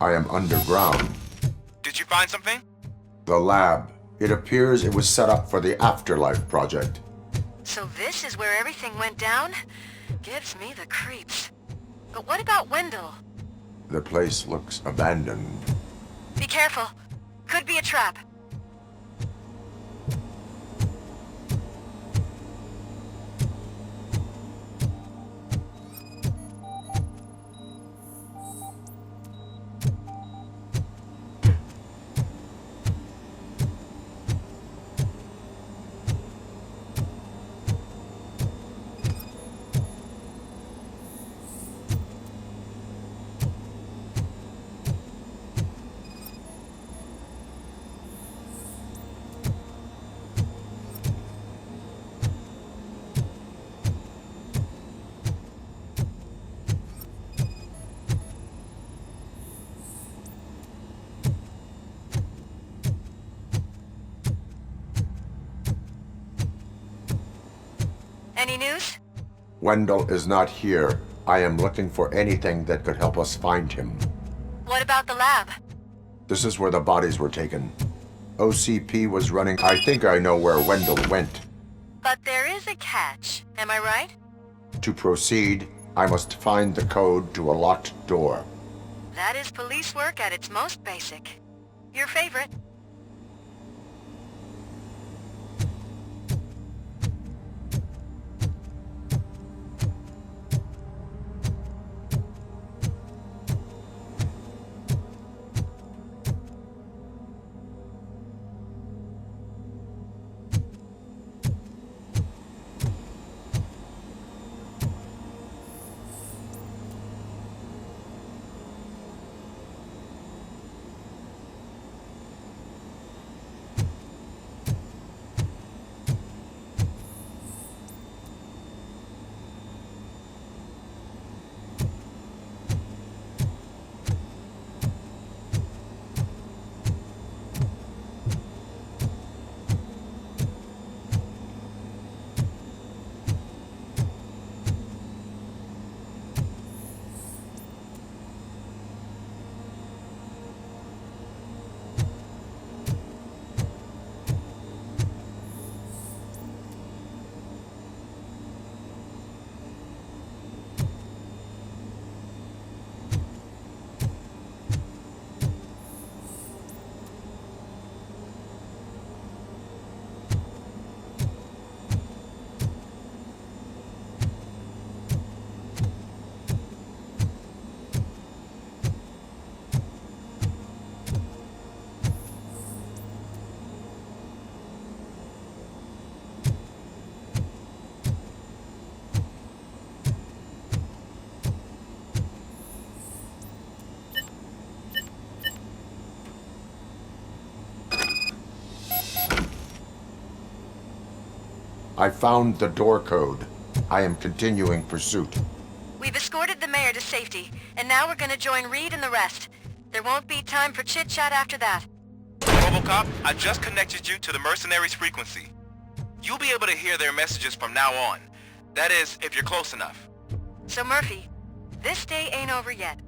I am underground. Did you find something? The lab. It appears it was set up for the Afterlife project. So this is where everything went down? Gives me the creeps. But what about Wendell? The place looks abandoned. Be careful. Could be a trap. Any news? Wendell is not here. I am looking for anything that could help us find him. What about the lab? This is where the bodies were taken. OCP was running. I think I know where Wendell went. But there is a catch, am I right? To proceed, I must find the code to a locked door. That is police work at its most basic. Your favorite. I found the door code. I am continuing pursuit. We've escorted the mayor to safety, and now we're gonna join Reed and the rest. There won't be time for chit-chat after that. Robocop, I just connected you to the mercenaries' frequency. You'll be able to hear their messages from now on. That is, if you're close enough. So Murphy, this day ain't over yet.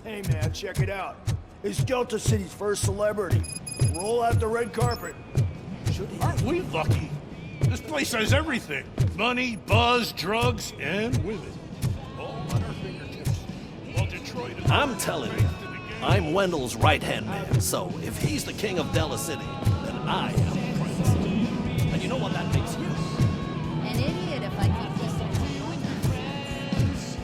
Hey man, check it out. It's Delta City's first celebrity. Roll out the red carpet. Aren't we lucky? This place has everything. Money, buzz, drugs, and women. All at our fingertips. While Detroit is I'm telling you, I'm Wendell's right-hand man, so if he's the king of Della City, then I am the prince. And you know what that makes you? An idiot if I keep listening to you and your friends.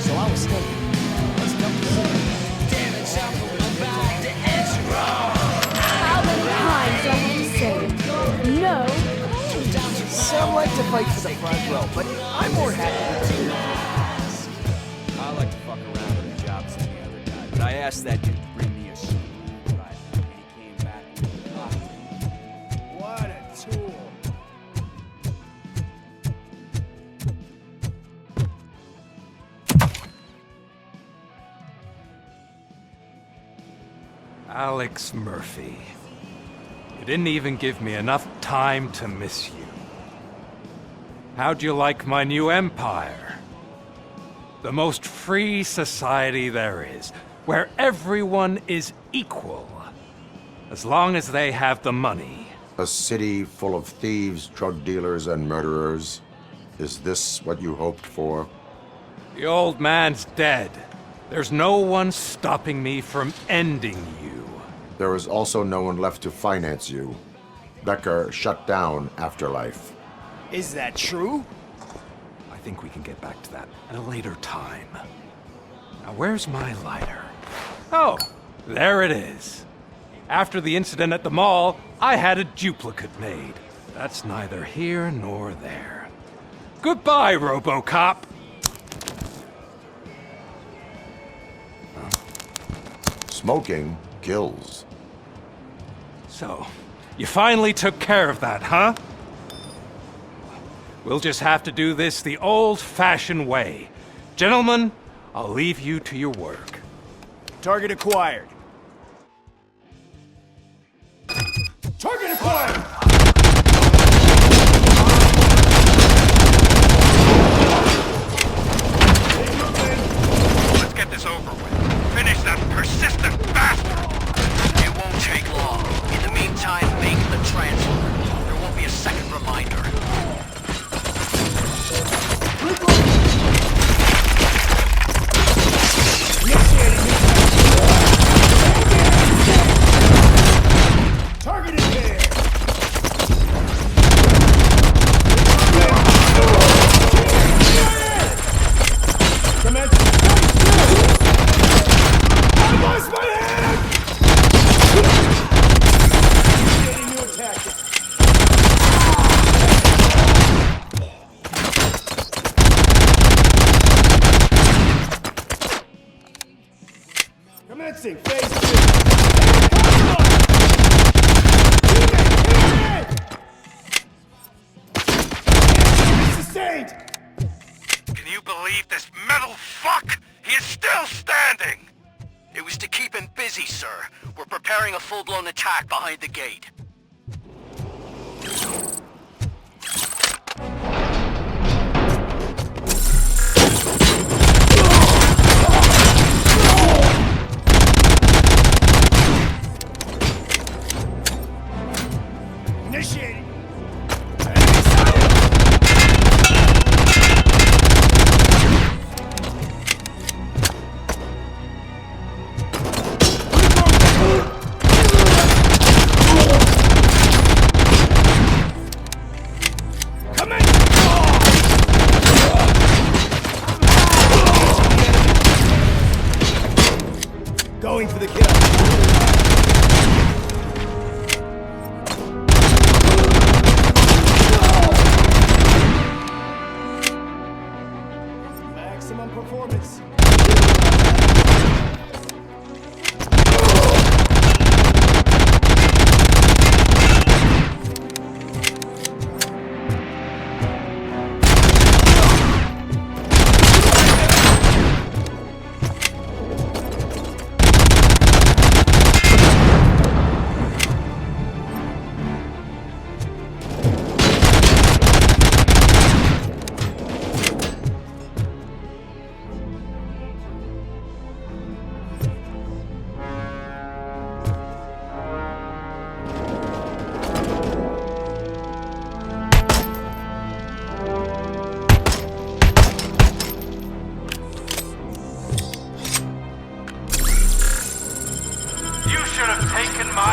So I was thinking, let's dump the city. Damn it, I'm about to answer wrong. How many times do I have to say no? Some like to fight for the front row, but I'm more happy with two. I like to fuck around with the jobs than the other guy, but I asked that dude to bring me a suit, right? And he came back with a cocktail. What a tool. Alex Murphy. You didn't even give me enough time to miss you. How'd you like my new empire? The most free society there is, where everyone is equal, as long as they have the money. A city full of thieves, drug dealers, and murderers. Is this what you hoped for? The old man's dead. There's no one stopping me from ending you. There is also no one left to finance you. Becker shut down Afterlife. Is that true? I think we can get back to that at a later time. Now, where's my lighter? Oh, there it is. After the incident at the mall, I had a duplicate made. That's neither here nor there. Goodbye, Robocop! Smoking kills. So, you finally took care of that, huh? We'll just have to do this the old-fashioned way. Gentlemen, I'll leave you to your work. Target acquired. Target acquired! Let's get this over with. Finish that persistent bastard! It won't take long. In the meantime, make the transfer. There won't be a second reminder. Target is there! Commence. I lost my hand! Getting new tactic. Commencing phase 2. Sustained! Can you believe this metal fuck? He is still standing! It was to keep him busy, sir. We're preparing a full-blown attack behind the gate. Initiating! Going for the kill. Maximum performance.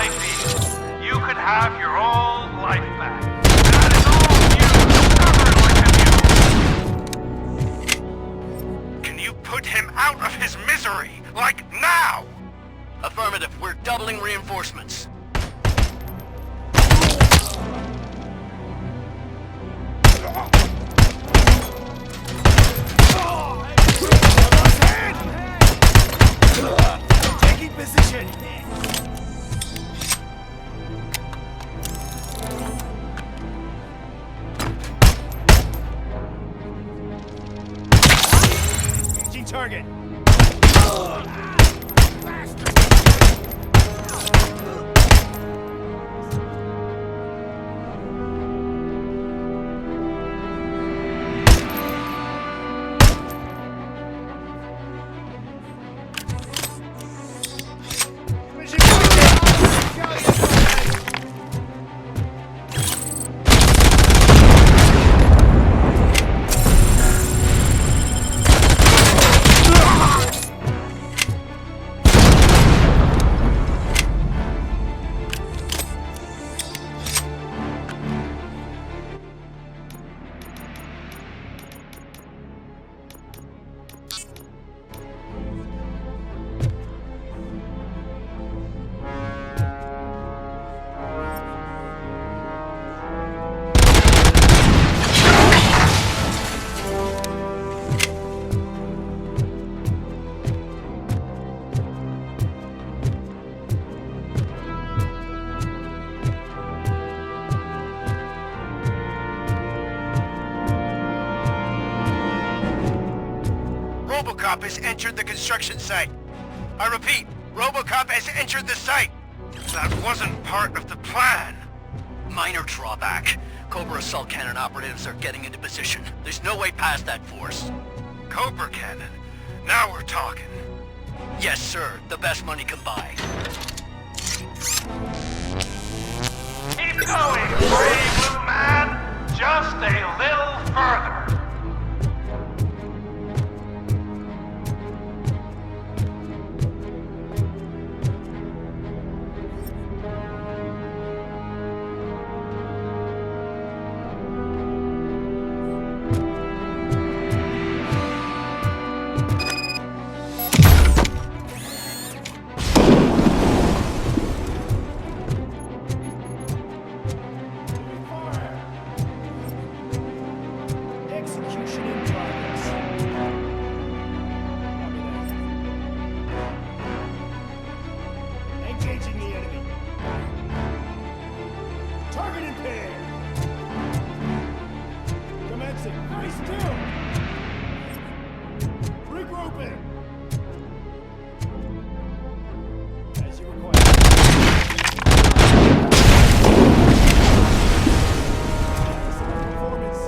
I feel. You could have your old life back. That is all you Can you put him out of his misery? Like now? Affirmative. We're doubling reinforcements. Taking position. Engaging target. Robocop has entered the construction site. I repeat, Robocop has entered the site. That wasn't part of the plan. Minor drawback. Cobra assault cannon operatives are getting into position. There's no way past that force. Cobra cannon? Now we're talking. Yes, sir. The best money can buy. Keep going, brave blue man. Just a little further. Execution in progress. Engaging the enemy. Target impaired. Commencing. Very still. Regrouping. As you require. Performance.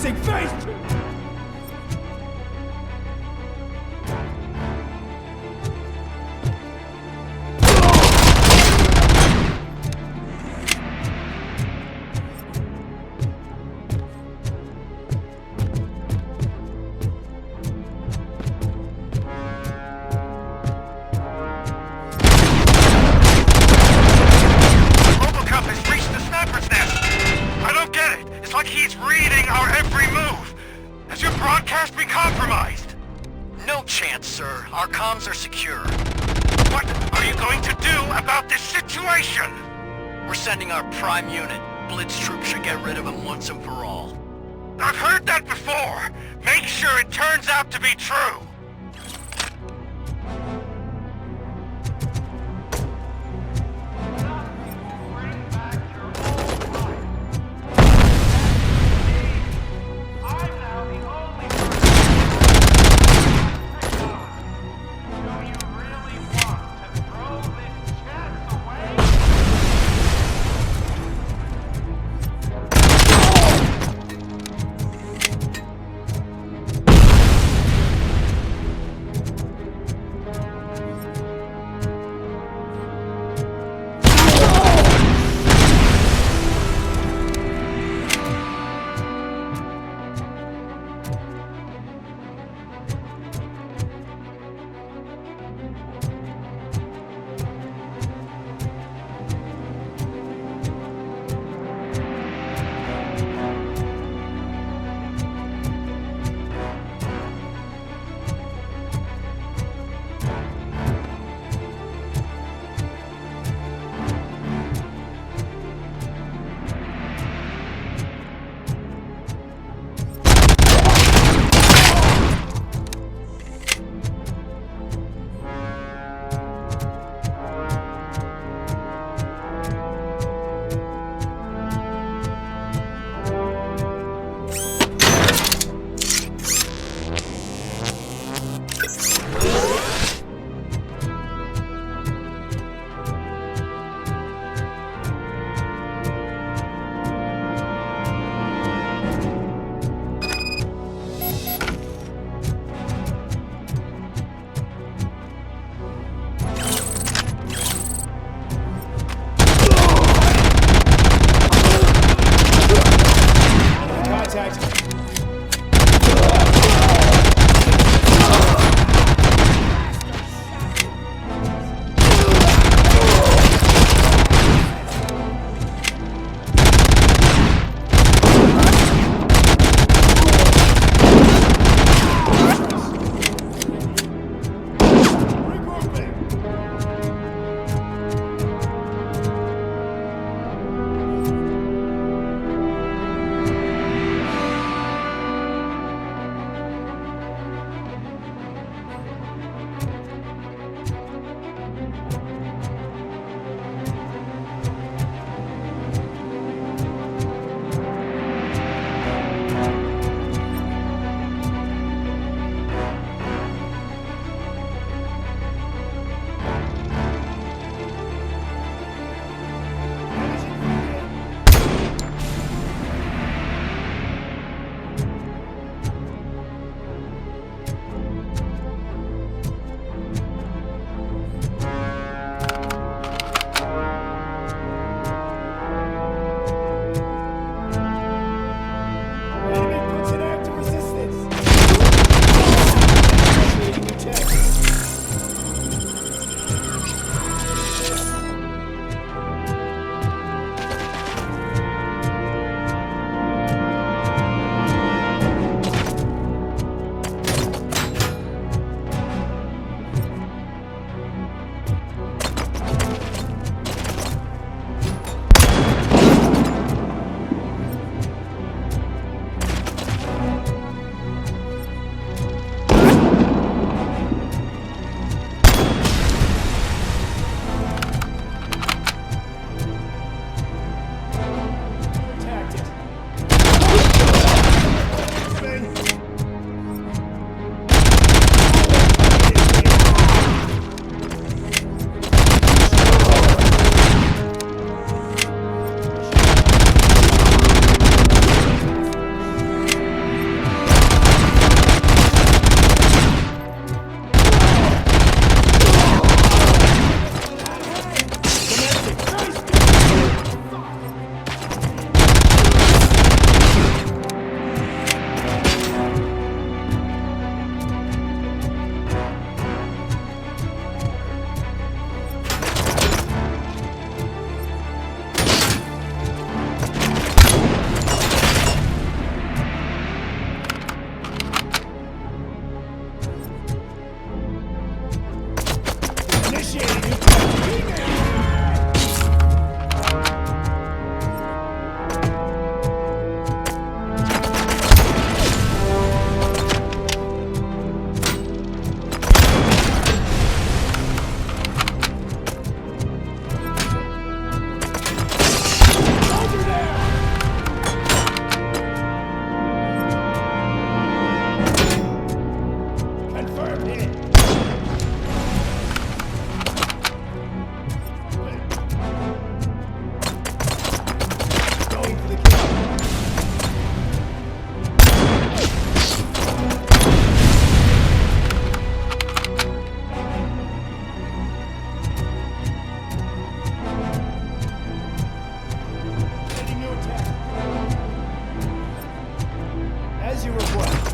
missing face! Robocop has reached the sniper's nest! I don't get it! It's like he's reading our every move! Has your broadcast been compromised? No chance, sir. Our comms are secure. What are you going to do about this situation? We're sending our prime unit. Blitz troops should get rid of him once and for all. I've heard that before! Make sure it turns out to be true! As you request.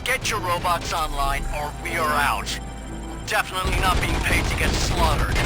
Get your robots online, or we are out. Definitely not being paid to get slaughtered.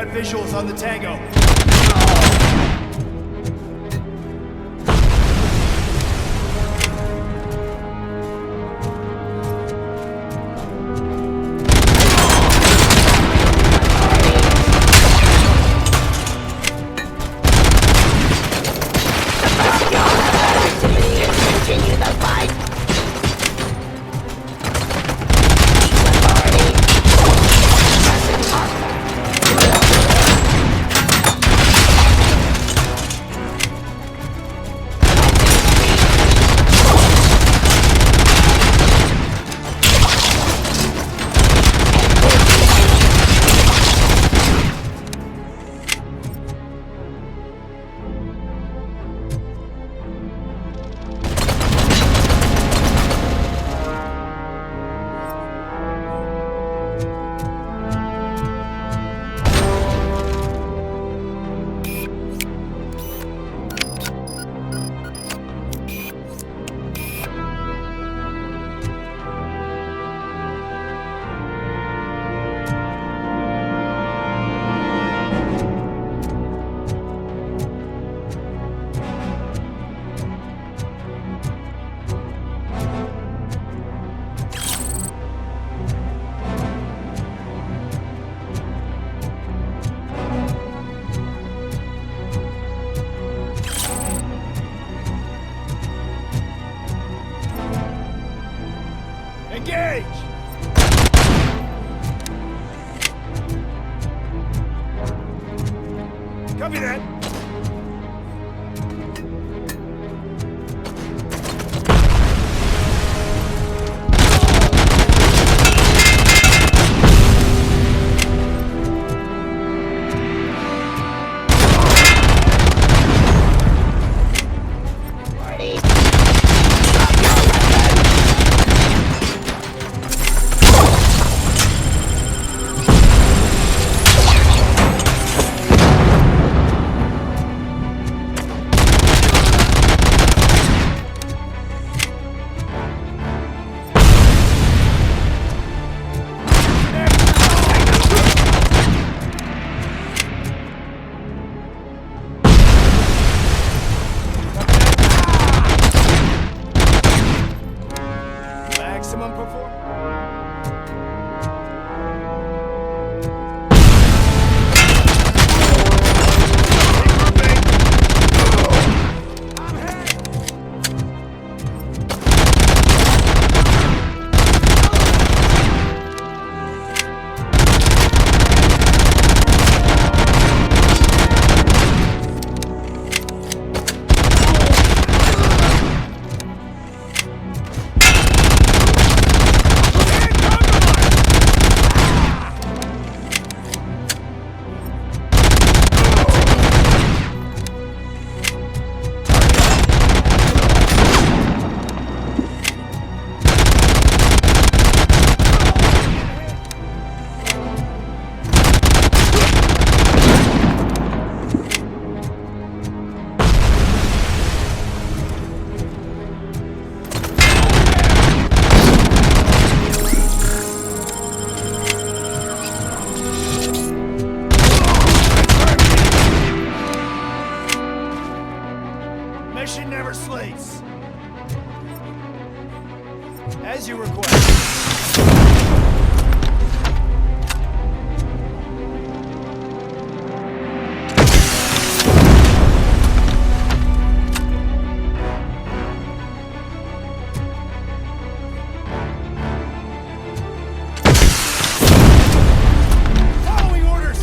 got visuals on the Tango. Engage! Copy that. Maximum performance. Mission never sleeps. As you request. Following orders.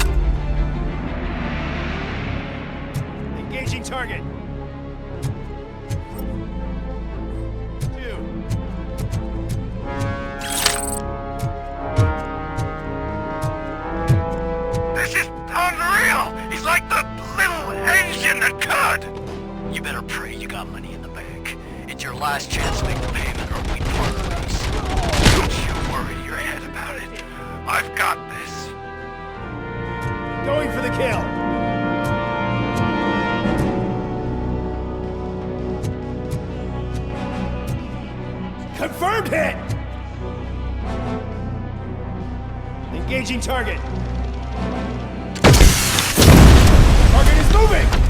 Engaging target. This is unreal! He's like the little engine that could! You better pray you got money in the bank. It's your last chance to make the payment or we part ways. Don't you worry your head about it. I've got this. Going for the kill. Confirmed hit! Engaging target. moving!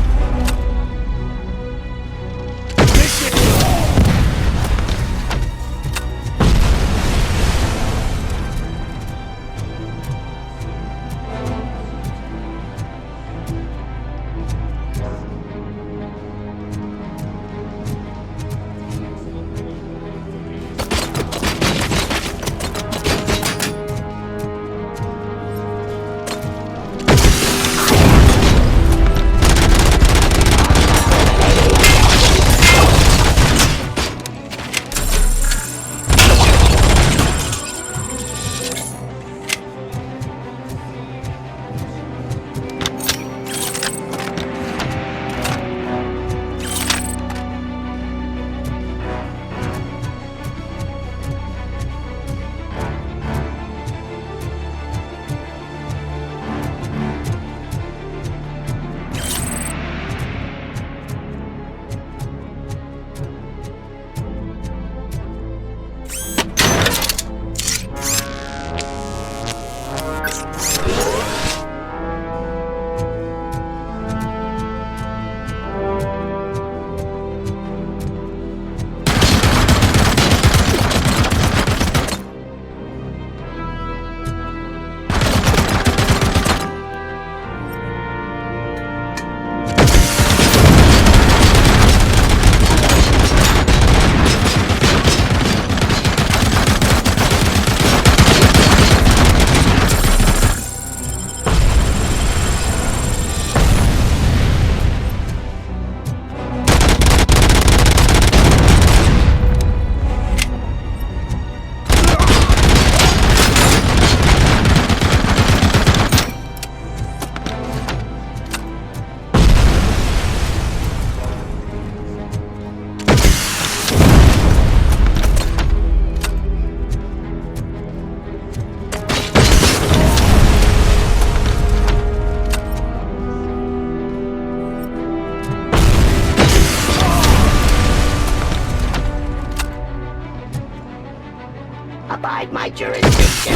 Abide my jurisdiction.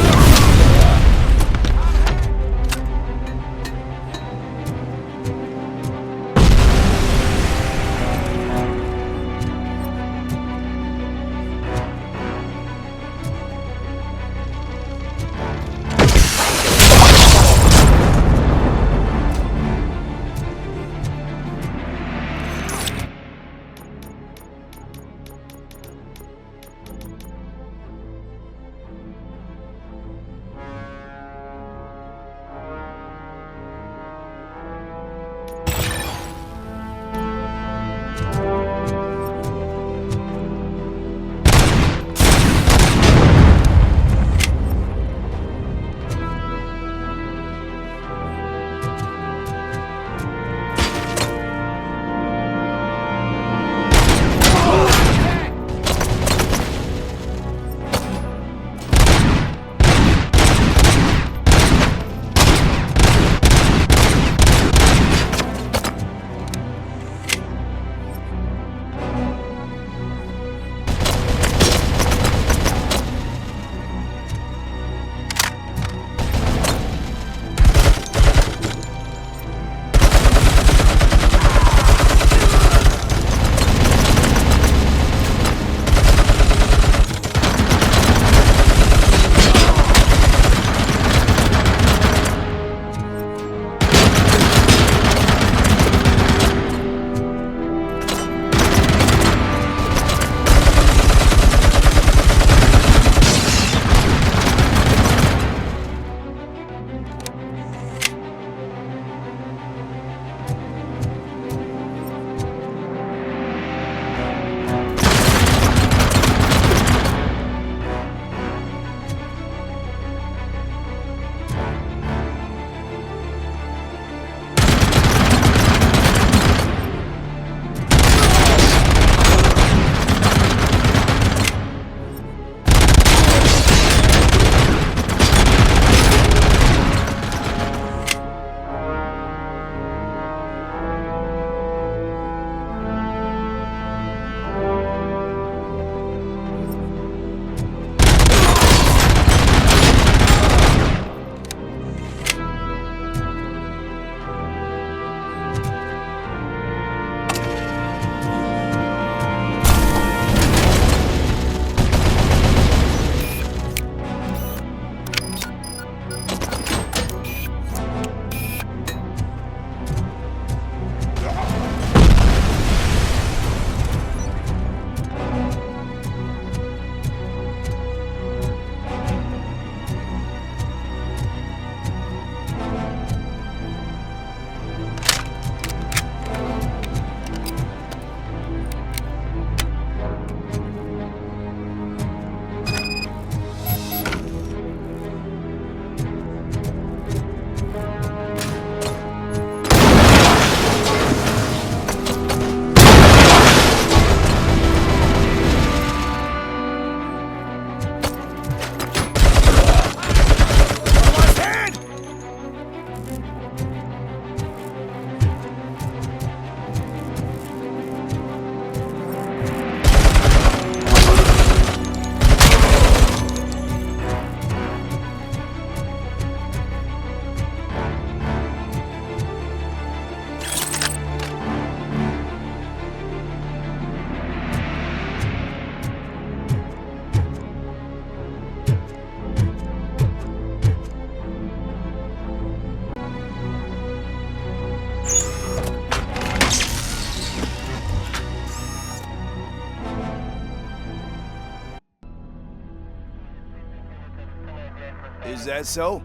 Is that so?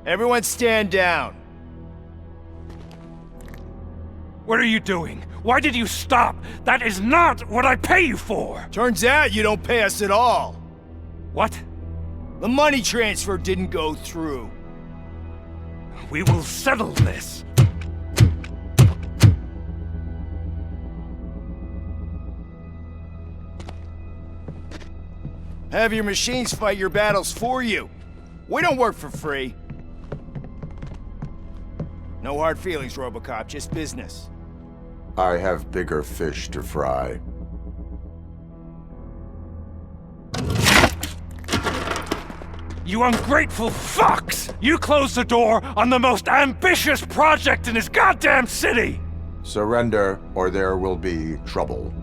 Everyone stand down. What are you doing? Why did you stop? That is not what I pay you for! Turns out you don't pay us at all. What? The money transfer didn't go through. We will settle this. Have your machines fight your battles for you. We don't work for free. No hard feelings, Robocop, just business. I have bigger fish to fry. You ungrateful fucks! You closed the door on the most ambitious project in this goddamn city! Surrender, or there will be trouble.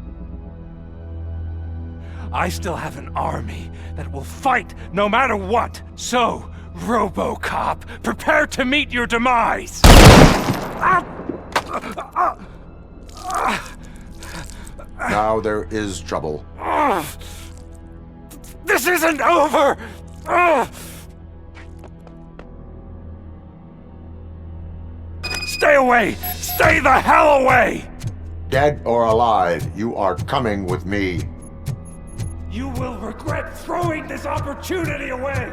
I still have an army that will fight no matter what. So, Robocop, prepare to meet your demise! Now there is trouble. This isn't over! Stay away! Stay the hell away! Dead or alive, you are coming with me. You will regret throwing this opportunity away!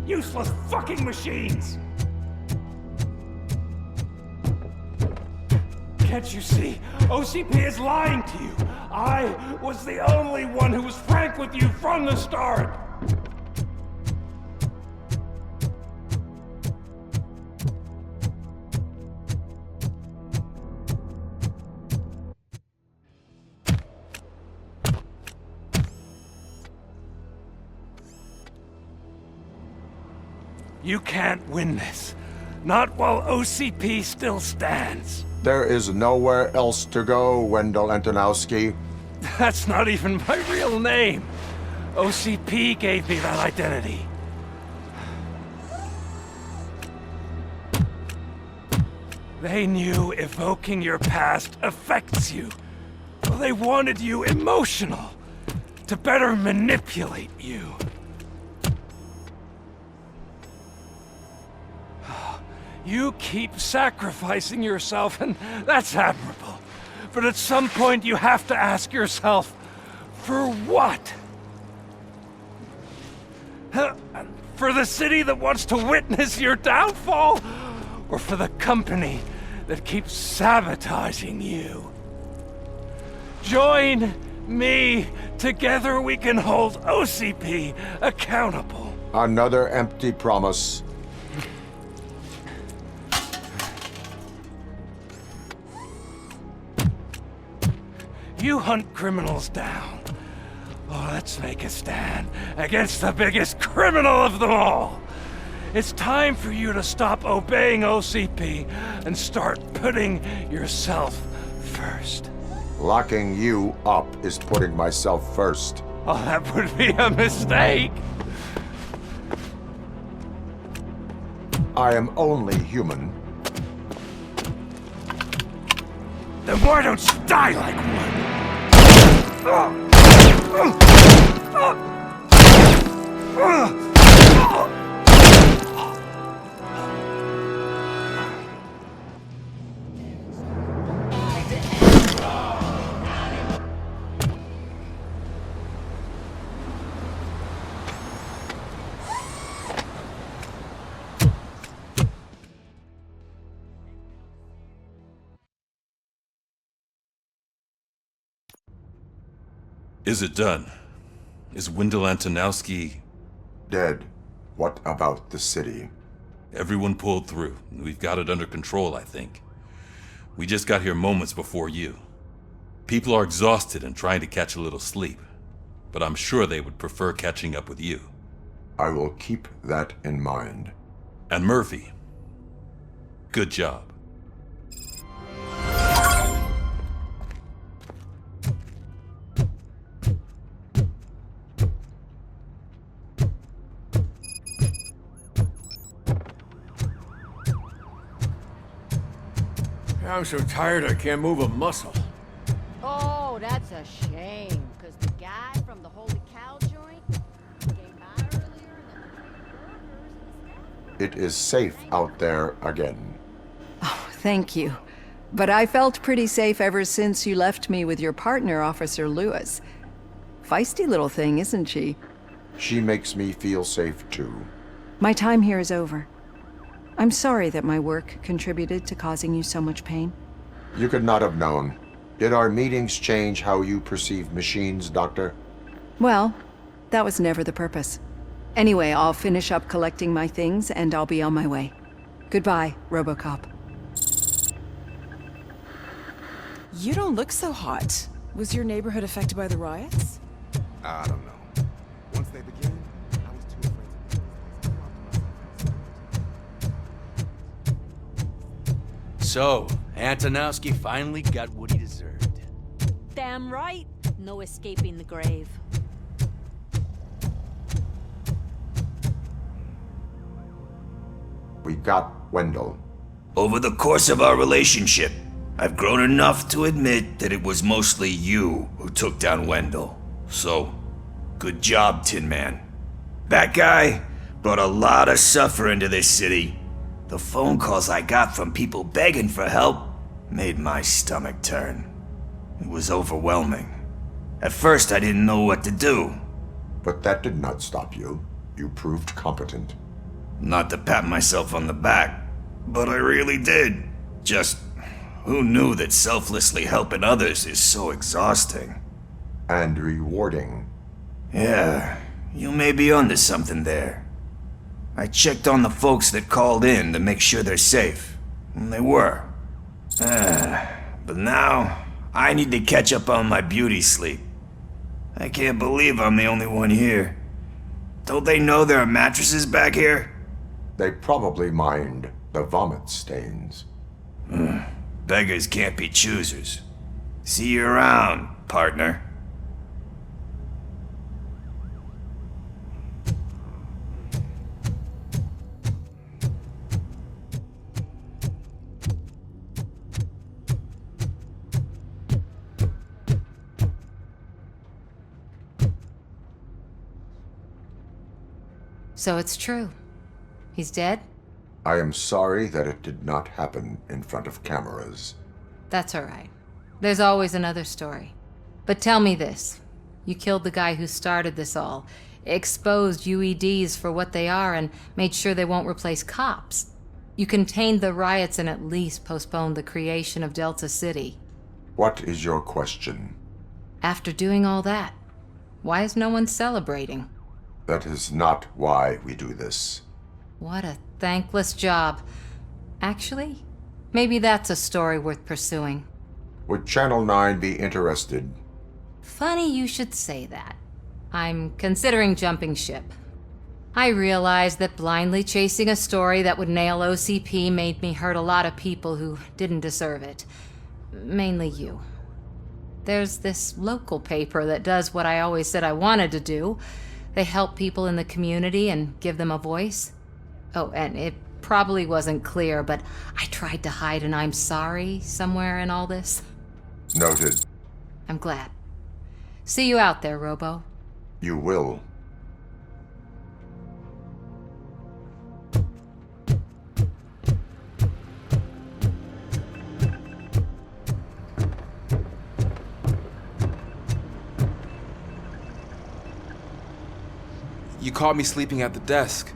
Useless fucking machines! Can't you see? OCP is lying to you! I was the only one who was frank with you from the start! You can't win this. Not while OCP still stands. There is nowhere else to go, Wendell Antonowski. That's not even my real name. OCP gave me that identity. They knew evoking your past affects you. Well, they wanted you emotional, to better manipulate you. You keep sacrificing yourself, and that's admirable. But at some point you have to ask yourself, for what? For the city that wants to witness your downfall? Or for the company that keeps sabotaging you? Join me. Together we can hold OCP accountable. Another empty promise. You hunt criminals down. Oh, let's make a stand against the biggest criminal of them all. It's time for you to stop obeying OCP and start putting yourself first. Locking you up is putting myself first. Oh, that would be a mistake. I am only human. Then why don't you die like one? Is it done? Is Wendell Antonowski... Dead. What about the city? Everyone pulled through. We've got it under control, I think. We just got here moments before you. People are exhausted and trying to catch a little sleep. But I'm sure they would prefer catching up with you. I will keep that in mind. And Murphy, good job. I'm so tired I can't move a muscle. Oh, that's a shame, because the guy from the Holy Cow joint came by It is safe out there again. Oh, thank you. But I felt pretty safe ever since you left me with your partner, Officer Lewis. Feisty little thing, isn't she? She makes me feel safe too. My time here is over. I'm sorry that my work contributed to causing you so much pain. You could not have known. Did our meetings change how you perceive machines, Doctor? Well, that was never the purpose. Anyway, I'll finish up collecting my things and I'll be on my way. Goodbye, Robocop. You don't look so hot. Was your neighborhood affected by the riots? I don't know. Once they begin, I was too afraid. So, Antonowski finally got what he deserved. Damn right. No escaping the grave. We got Wendell. Over the course of our relationship, I've grown enough to admit that it was mostly you who took down Wendell. So, good job, Tin Man. That guy brought a lot of suffering to this city. The phone calls I got from people begging for help made my stomach turn. It was overwhelming. At first, I didn't know what to do. But that did not stop you. You proved competent. Not to pat myself on the back, but I really did. Just, who knew that selflessly helping others is so exhausting? And rewarding. Yeah, you may be onto something there. I checked on the folks that called in to make sure they're safe, and they were. But now, I need to catch up on my beauty sleep. I can't believe I'm the only one here. Don't they know there are mattresses back here? They probably mind the vomit stains. Beggars can't be choosers. See you around, partner. So it's true. He's dead? I am sorry that it did not happen in front of cameras. That's all right. There's always another story. But tell me this. You killed the guy who started this all, exposed UEDs for what they are, and made sure they won't replace cops. You contained the riots and at least postponed the creation of Delta City. What is your question? After doing all that, why is no one celebrating? That is not why we do this. What a thankless job. Actually, maybe that's a story worth pursuing. Would Channel 9 be interested? Funny you should say that. I'm considering jumping ship. I realized that blindly chasing a story that would nail OCP made me hurt a lot of people who didn't deserve it. Mainly you. There's this local paper that does what I always said I wanted to do. They help people in the community and give them a voice. Oh, and it probably wasn't clear, but I tried to hide an I'm sorry somewhere in all this. Noted. I'm glad. See you out there, Robo. You will. You caught me sleeping at the desk.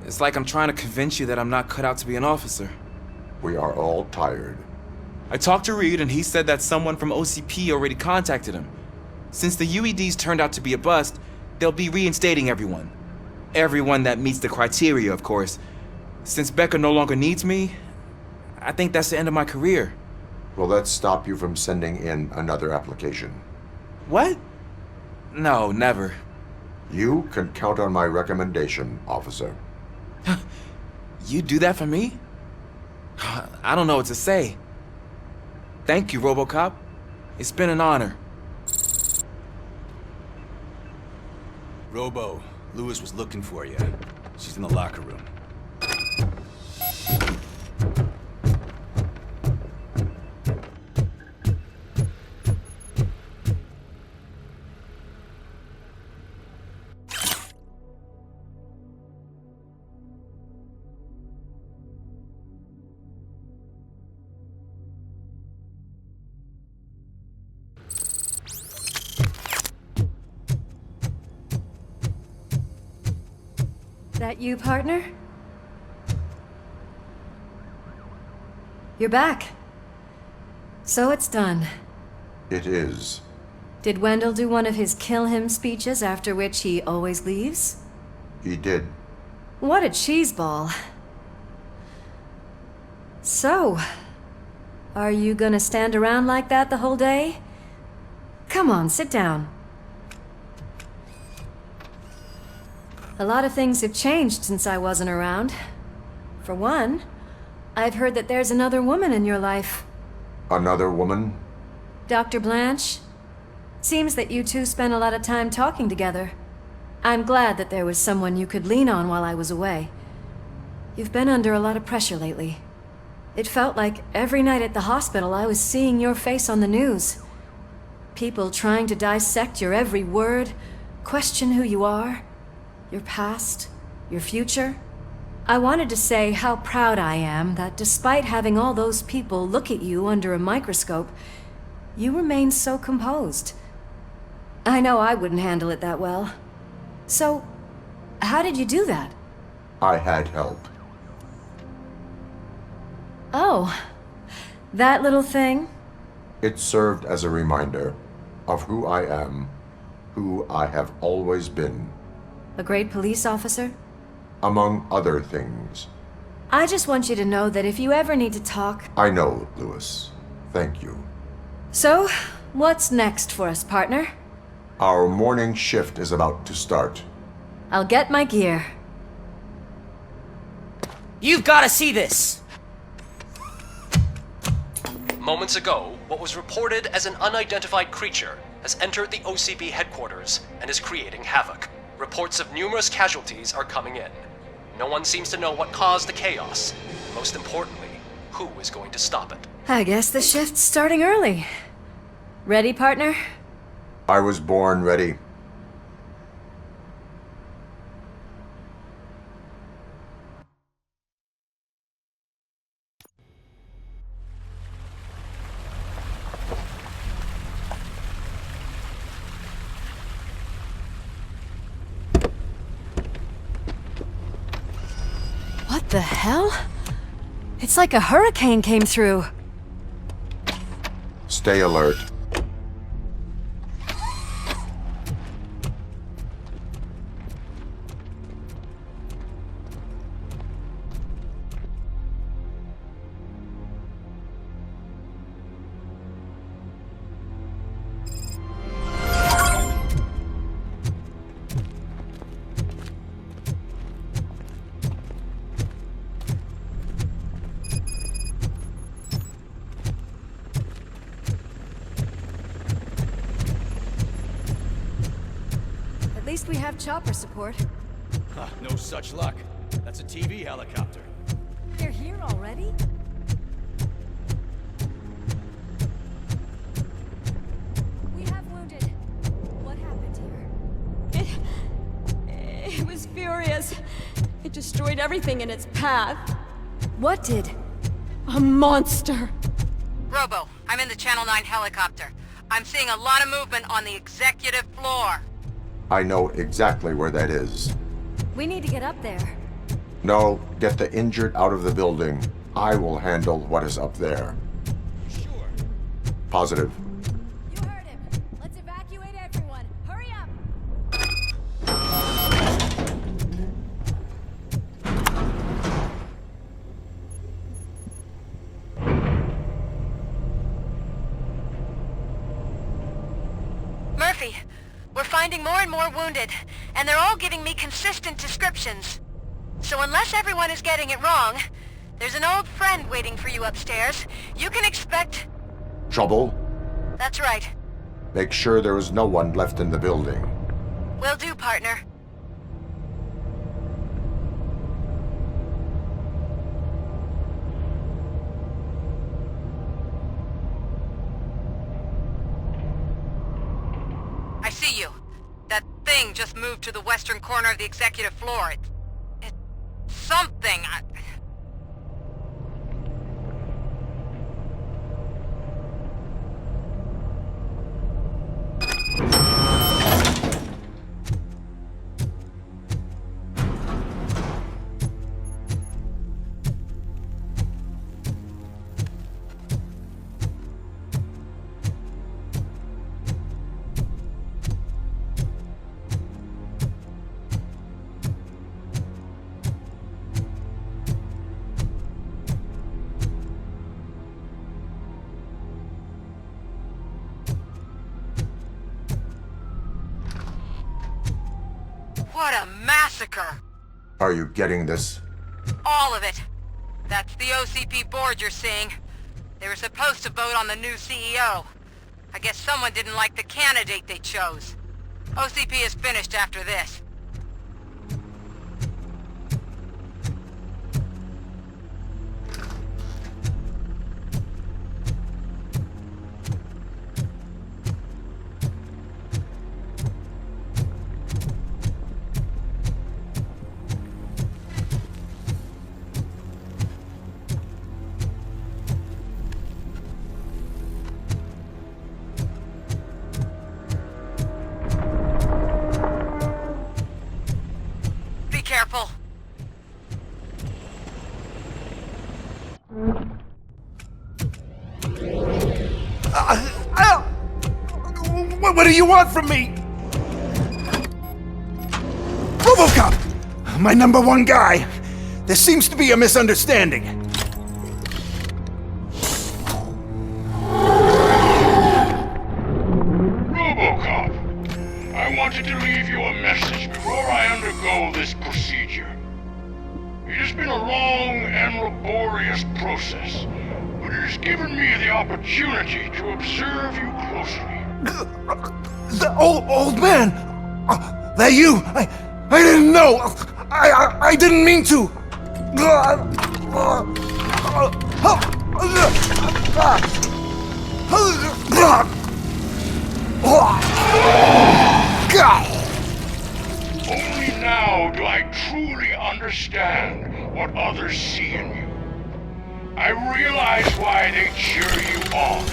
It's like I'm trying to convince you that I'm not cut out to be an officer. We are all tired. I talked to Reed and he said that someone from OCP already contacted him. Since the UEDs turned out to be a bust, they'll be reinstating everyone. Everyone that meets the criteria, of course. Since Becca no longer needs me, I think that's the end of my career. Will that stop you from sending in another application? What? No, never. You can count on my recommendation, officer. You do that for me? I don't know what to say. Thank you, Robocop. It's been an honor. Robo, Lewis was looking for you. She's in the locker room. That you, partner? You're back. So it's done. It is. Did Wendell do one of his kill him speeches after which he always leaves? He did. What a cheeseball. So, are you gonna stand around like that the whole day? Come on, sit down. A lot of things have changed since I wasn't around. For one, I've heard that there's another woman in your life. Another woman? Dr. Blanche? Seems that you two spent a lot of time talking together. I'm glad that there was someone you could lean on while I was away. You've been under a lot of pressure lately. It felt like every night at the hospital I was seeing your face on the news. People trying to dissect your every word, question who you are, your past, your future. I wanted to say how proud I am that despite having all those people look at you under a microscope, you remain so composed. I know I wouldn't handle it that well. So, how did you do that? I had help. Oh, that little thing? It served as a reminder of who I am, who I have always been. A great police officer? Among other things. I just want you to know that if you ever need to talk... I know, Lewis. Thank you. So, what's next for us, partner? Our morning shift is about to start. I'll get my gear. You've got to see this! Moments ago, what was reported as an unidentified creature has entered the OCP headquarters and is creating havoc. Reports of numerous casualties are coming in. No one seems to know what caused the chaos. Most importantly, who is going to stop it? I guess the shift's starting early. Ready, partner? I was born ready. What the hell? It's like a hurricane came through. Stay alert. At least we have chopper support. No such luck. That's a TV helicopter. They're here already? We have wounded. What happened here? It was furious. It destroyed everything in its path. What did? A monster. Robo, I'm in the Channel 9 helicopter. I'm seeing a lot of movement on the executive floor. I know exactly where that is. We need to get up there. No, get the injured out of the building. I will handle what is up there. Sure. Positive. You heard him. Let's evacuate everyone. Hurry up! Murphy, we're finding more and more wounded, and they're all giving me consistent descriptions. So unless everyone is getting it wrong, there's an old friend waiting for you upstairs. You can expect... Trouble? That's right. Make sure there is no one left in the building. Will do, partner. I see you. That thing just moved to the western corner of the executive floor. It's something. What a massacre! Are you getting this? All of it. That's the OCP board you're seeing. They were supposed to vote on the new CEO. I guess someone didn't like the candidate they chose. OCP is finished after this. Careful. What do you want from me? Robocop! My #1 guy. There seems to be a misunderstanding. Robocop, I wanted to leave you a message before I undergo this procedure. It has been a long and laborious process, but it has given me the opportunity to observe you closely. The old man! That you! I didn't know! I didn't mean to! Only now do I truly understand what others see in you. I realize why they cheer you on,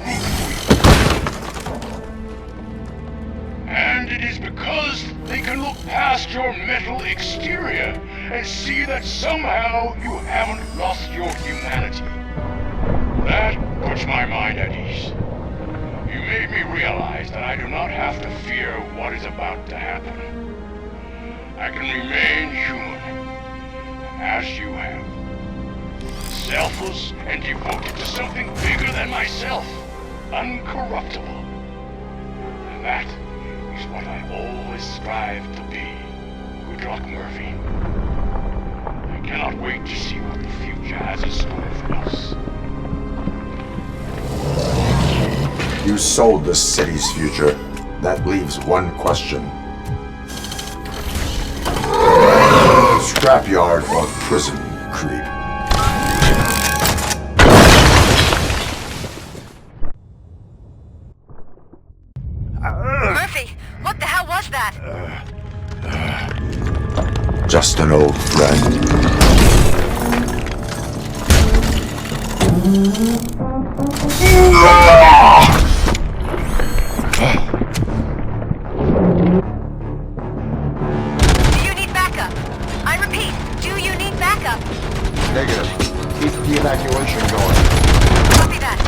root for you. And it is because they can look past your mental exterior and see that somehow you haven't lost your humanity. That puts my mind at ease. You made me realize that I do not have to fear what is about to happen. I can remain human, as you have. Selfless and devoted to something bigger than myself. Uncorruptible. And that is what I always strive to be. Good luck, Murphy. I cannot wait to see what the future has in store for us. You sold the city's future. That leaves one question. Scrapyard or prison, creep? Murphy, what the hell was that? Just an old friend. Do you need backup? I repeat, do you need backup? Negative. Keep the evacuation going. Copy that.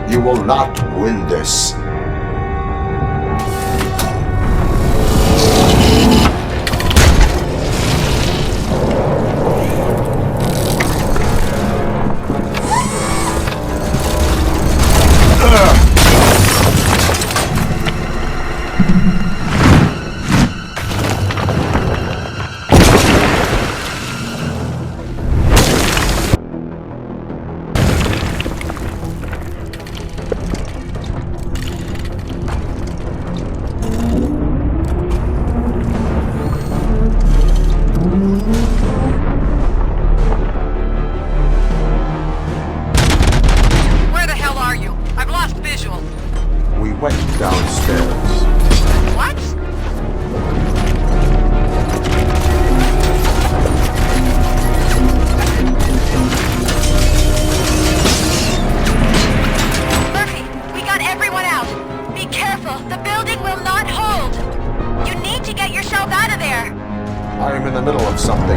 You will not win this. Where the hell are you? I've lost visual. We went downstairs. What? Murphy, we got everyone out. Be careful. The building will not hold. You need to get yourself out of there. I am in the middle of something.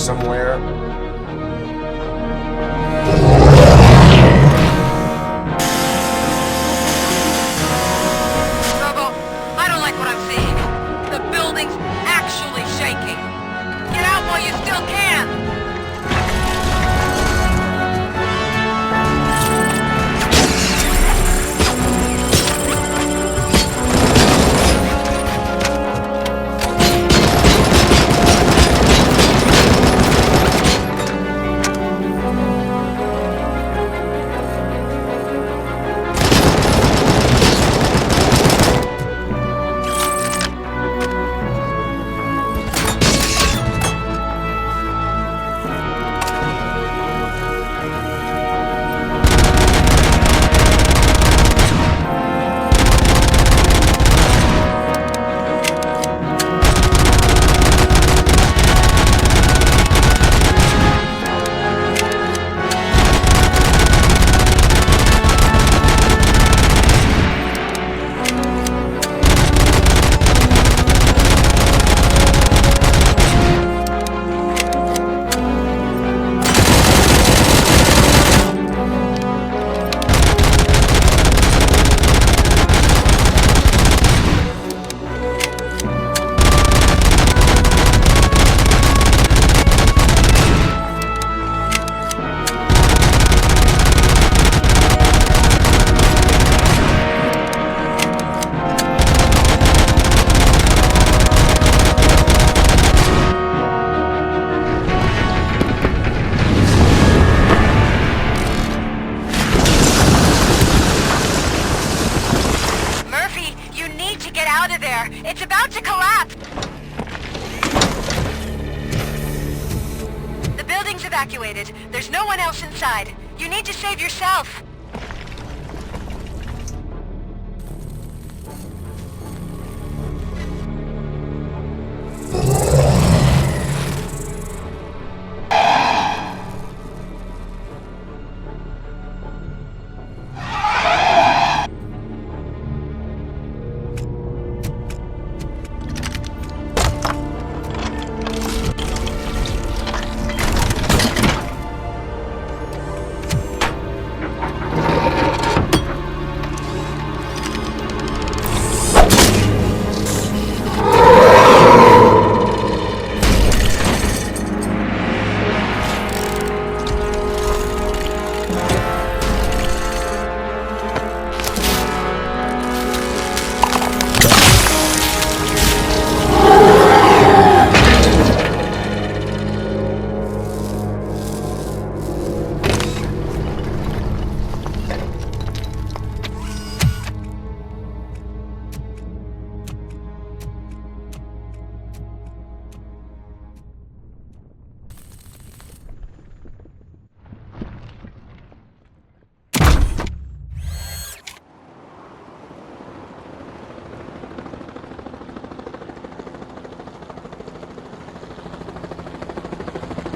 somewhere? Robo, I don't like what I'm seeing. The building's actually shaking. Get out while you still can! It's about to collapse! The building's evacuated. There's no one else inside. You need to save yourself.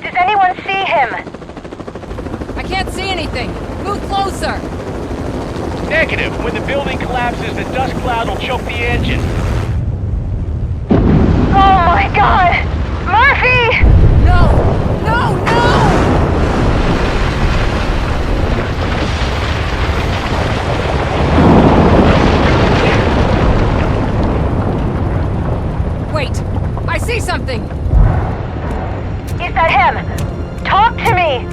Does anyone see him? I can't see anything. Move closer. Negative. When the building collapses, the dust cloud will choke the engine. Oh my god! Murphy! No! No! No! Wait! I see something! Is that him? Talk to me!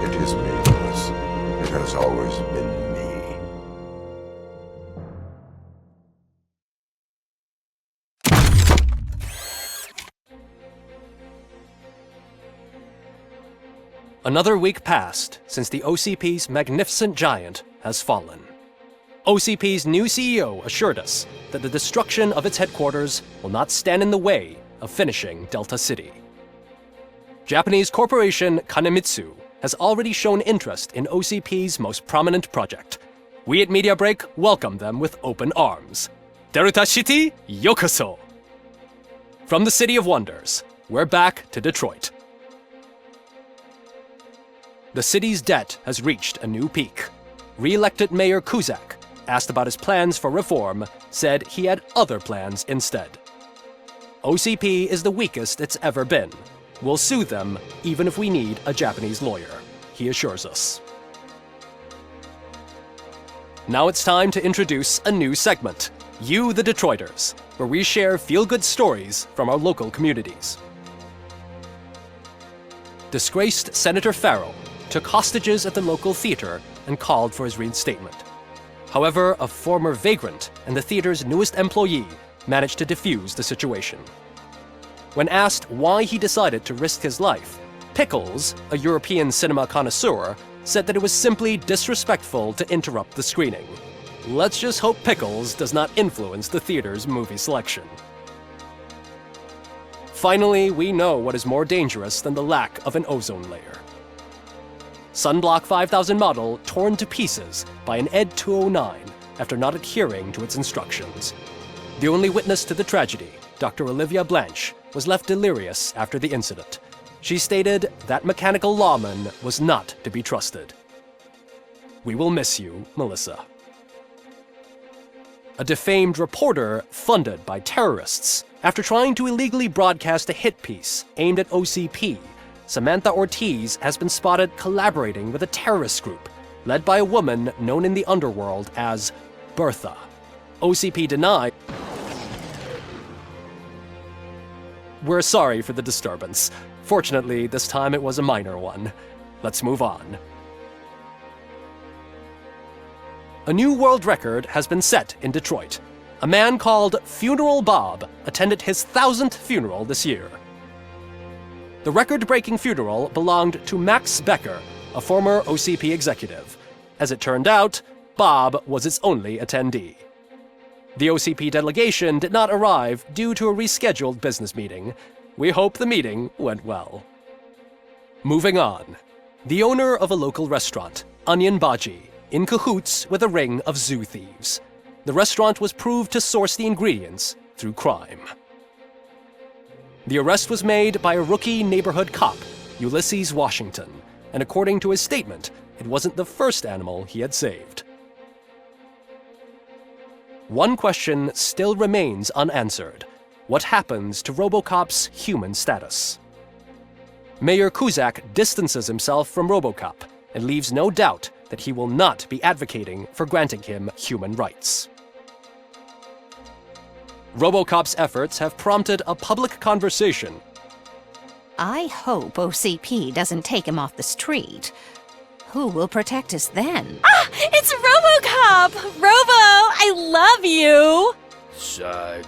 It is me, Lewis. It has always been me. Another week passed since the OCP's magnificent giant has fallen. OCP's new CEO assured us that the destruction of its headquarters will not stand in the way of finishing Delta City. Japanese corporation Kanemitsu has already shown interest in OCP's most prominent project. We at Media Break welcome them with open arms. Delta City, yokoso! From the City of Wonders, we're back to Detroit. The city's debt has reached a new peak. Re-elected Mayor Kuzak asked about his plans for reform, said he had other plans instead. OCP is the weakest it's ever been. We'll sue them even if we need a Japanese lawyer, he assures us. Now it's time to introduce a new segment, You the Detroiters, where we share feel-good stories from our local communities. Disgraced Senator Farrell took hostages at the local theater and called for his reinstatement. However, a former vagrant and the theater's newest employee managed to defuse the situation. When asked why he decided to risk his life, Pickles, a European cinema connoisseur, said that it was simply disrespectful to interrupt the screening. Let's just hope Pickles does not influence the theater's movie selection. Finally, we know what is more dangerous than the lack of an ozone layer. Sunblock 5000 model torn to pieces by an ED 209 after not adhering to its instructions. The only witness to the tragedy, Dr. Olivia Blanche, was left delirious after the incident. She stated that mechanical lawman was not to be trusted. We will miss you, Melissa. A defamed reporter funded by terrorists. After trying to illegally broadcast a hit piece aimed at OCP, Samantha Ortiz has been spotted collaborating with a terrorist group led by a woman known in the underworld as Bertha. OCP denied. We're sorry for the disturbance. Fortunately, this time it was a minor one. Let's move on. A new world record has been set in Detroit. A man called Funeral Bob attended his 1000th funeral this year. The record-breaking funeral belonged to Max Becker, a former OCP executive. As it turned out, Bob was its only attendee. The OCP delegation did not arrive due to a rescheduled business meeting. We hope the meeting went well. Moving on. The owner of a local restaurant, Onion Baji, in cahoots with a ring of zoo thieves. The restaurant was proved to source the ingredients through crime. The arrest was made by a rookie neighborhood cop, Ulysses Washington, and according to his statement, it wasn't the first animal he had saved. One question still remains unanswered. What happens to Robocop's human status? Mayor Kuzak distances himself from Robocop and leaves no doubt that he will not be advocating for granting him human rights. Robocop's efforts have prompted a public conversation. I hope OCP doesn't take him off the street. Who will protect us then? Ah! It's Robocop! Robo, I love you!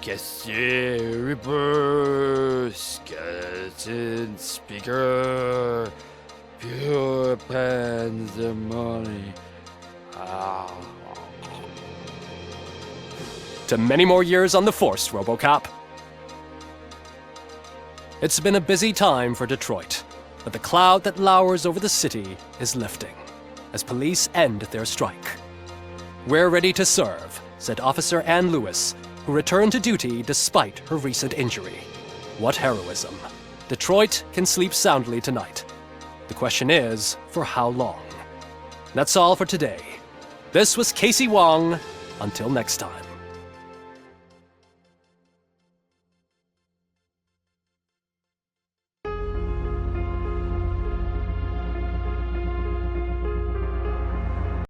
Cassier, Reaper, Skeleton, Speaker, Pure Pandemonium. To many more years on the force, Robocop. It's been a busy time for Detroit, but the cloud that lowers over the city is lifting as police end their strike. We're ready to serve, said Officer Ann Lewis, who returned to duty despite her recent injury. What heroism. Detroit can sleep soundly tonight. The question is, for how long? That's all for today. This was Casey Wong. Until next time.